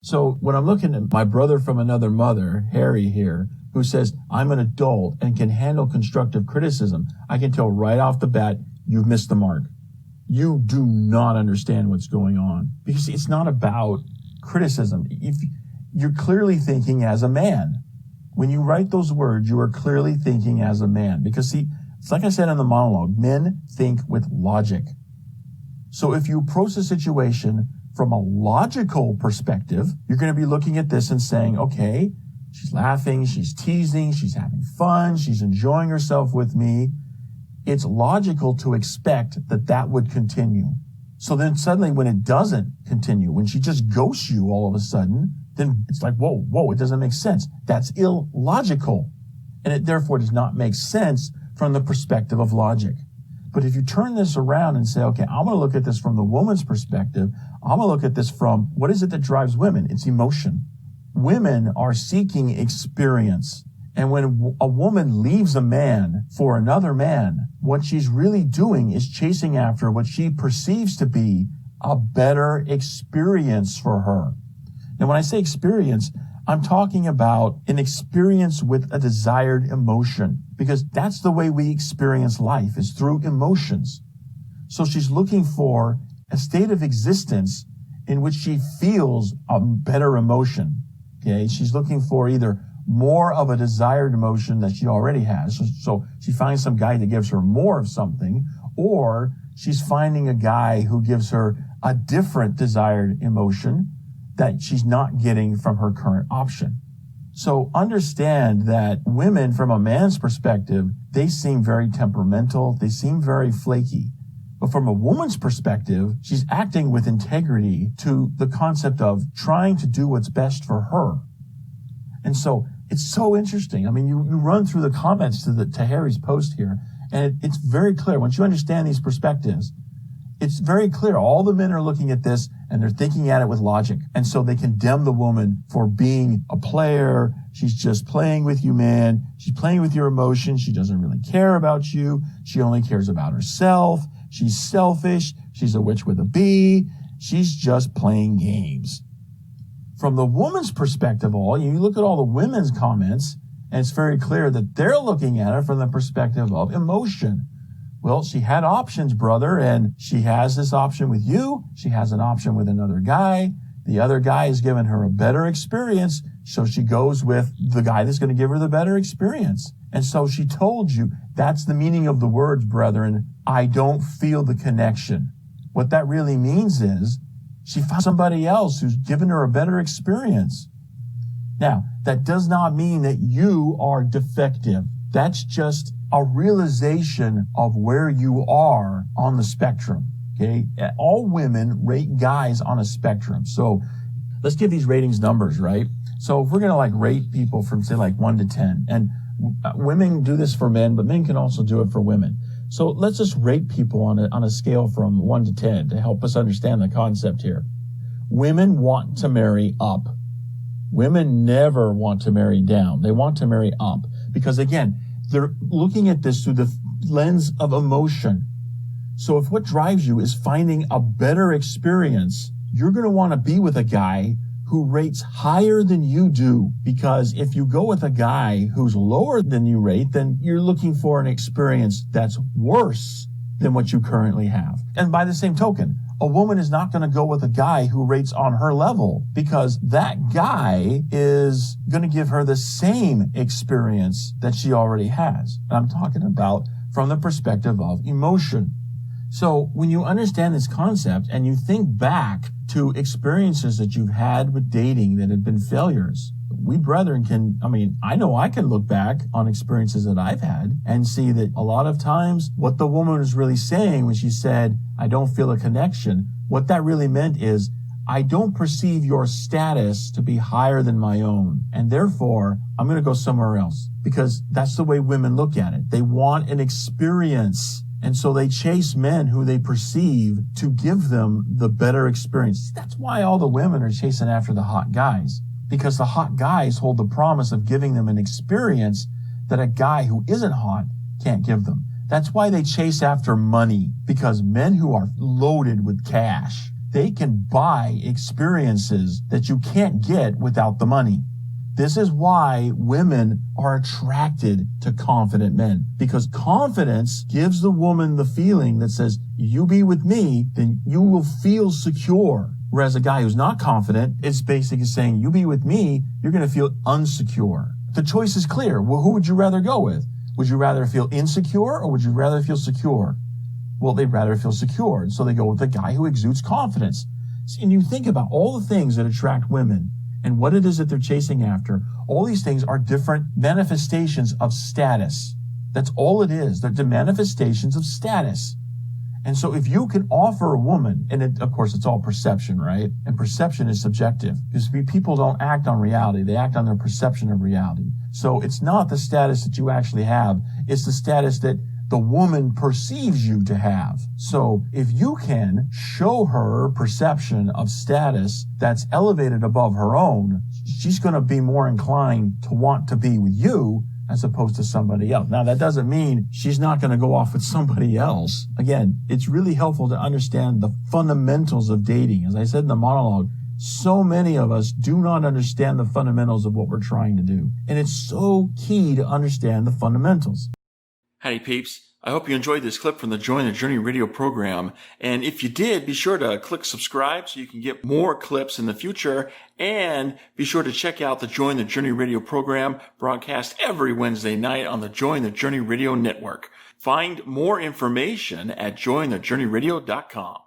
So when I'm looking at my brother from another mother, Harry here, who says, I'm an adult and can handle constructive criticism, I can tell right off the bat, you've missed the mark. You do not understand what's going on, because it's not about criticism. If you're clearly thinking as a man. When you write those words, you are clearly thinking as a man. Because see, it's like I said in the monologue, men think with logic. So if you approach the situation from a logical perspective, you're going to be looking at this and saying, okay, she's laughing, she's teasing, she's having fun, she's enjoying herself with me. It's logical to expect that that would continue. So then suddenly when it doesn't continue, when she just ghosts you all of a sudden, then it's like, whoa, it doesn't make sense. That's illogical. And it therefore does not make sense from the perspective of logic. But if you turn this around and say, okay, I'm going to look at this from the woman's perspective, I'm going to look at this from, what is it that drives women? It's emotion. Women are seeking experience. And when a woman leaves a man for another man, what she's really doing is chasing after what she perceives to be a better experience for her. Now, when I say experience, I'm talking about an experience with a desired emotion, because that's the way we experience life, is through emotions. So she's looking for a state of existence in which she feels a better emotion. Okay, she's looking for either more of a desired emotion that she already has. So she finds some guy that gives her more of something, or she's finding a guy who gives her a different desired emotion that she's not getting from her current option. So understand that women, from a man's perspective, they seem very temperamental. They seem very flaky. But from a woman's perspective, she's acting with integrity to the concept of trying to do what's best for her. And so it's so interesting. I mean, you run through the comments to Harry's post here, and it's very clear. Once you understand these perspectives, it's very clear. All the men are looking at this and they're thinking at it with logic. And so they condemn the woman for being a player. She's just playing with you, man. She's playing with your emotions. She doesn't really care about you. She only cares about herself. She's selfish. She's a witch with a bee. She's just playing games. From the woman's perspective, you look at all the women's comments, and it's very clear that they're looking at it from the perspective of emotion. Well, she had options, brother, and she has this option with you. She has an option with another guy. The other guy has given her a better experience, so she goes with the guy that's going to give her the better experience. And so she told you, that's the meaning of the words, brethren, I don't feel the connection. What that really means is she found somebody else who's given her a better experience. Now, that does not mean that you are defective. That's just a realization of where you are on the spectrum. Okay. All women rate guys on a spectrum. So let's give these ratings numbers, right? So if we're going to rate people from say 1 to 10, and women do this for men, but men can also do it for women. So let's just rate people on a scale from 1 to 10 to help us understand the concept here. Women want to marry up. Women never want to marry down. They want to marry up because, again, they're looking at this through the lens of emotion. So if what drives you is finding a better experience, you're going to want to be with a guy who rates higher than you do, because if you go with a guy who's lower than you rate, then you're looking for an experience that's worse than what you currently have. And by the same token, a woman is not going to go with a guy who rates on her level, because that guy is going to give her the same experience that she already has. And I'm talking about from the perspective of emotion. So when you understand this concept and you think back to experiences that you've had with dating that have been failures, we brethren I know I can look back on experiences that I've had and see that a lot of times what the woman was really saying when she said, I don't feel a connection, what that really meant is, I don't perceive your status to be higher than my own, and therefore I'm going to go somewhere else, because that's the way women look at it. They want an experience. And so they chase men who they perceive to give them the better experience. That's why all the women are chasing after the hot guys, because the hot guys hold the promise of giving them an experience that a guy who isn't hot can't give them. That's why they chase after money, because men who are loaded with cash, they can buy experiences that you can't get without the money. This is why women are attracted to confident men, because confidence gives the woman the feeling that says, you be with me, then you will feel secure. Whereas a guy who's not confident is basically saying, you be with me, you're going to feel unsecure. The choice is clear. Well, who would you rather go with? Would you rather feel insecure or would you rather feel secure? Well, they'd rather feel secure. And so they go with the guy who exudes confidence. And you think about all the things that attract women and what it is that they're chasing after. All these things are different manifestations of status. That's all it is. They're the manifestations of status. And so if you can offer a woman, and of course it's all perception, right? And perception is subjective because people don't act on reality. They act on their perception of reality. So it's not the status that you actually have. It's the status that the woman perceives you to have. So if you can show her perception of status that's elevated above her own, she's going to be more inclined to want to be with you as opposed to somebody else. Now, that doesn't mean she's not going to go off with somebody else. Again, it's really helpful to understand the fundamentals of dating. As I said in the monologue, so many of us do not understand the fundamentals of what we're trying to do. And it's so key to understand the fundamentals. Howdy peeps. I hope you enjoyed this clip from the Join the Journey radio program. And if you did, be sure to click subscribe so you can get more clips in the future. And be sure to check out the Join the Journey radio program broadcast every Wednesday night on the Join the Journey radio network. Find more information at jointhejourneyradio.com.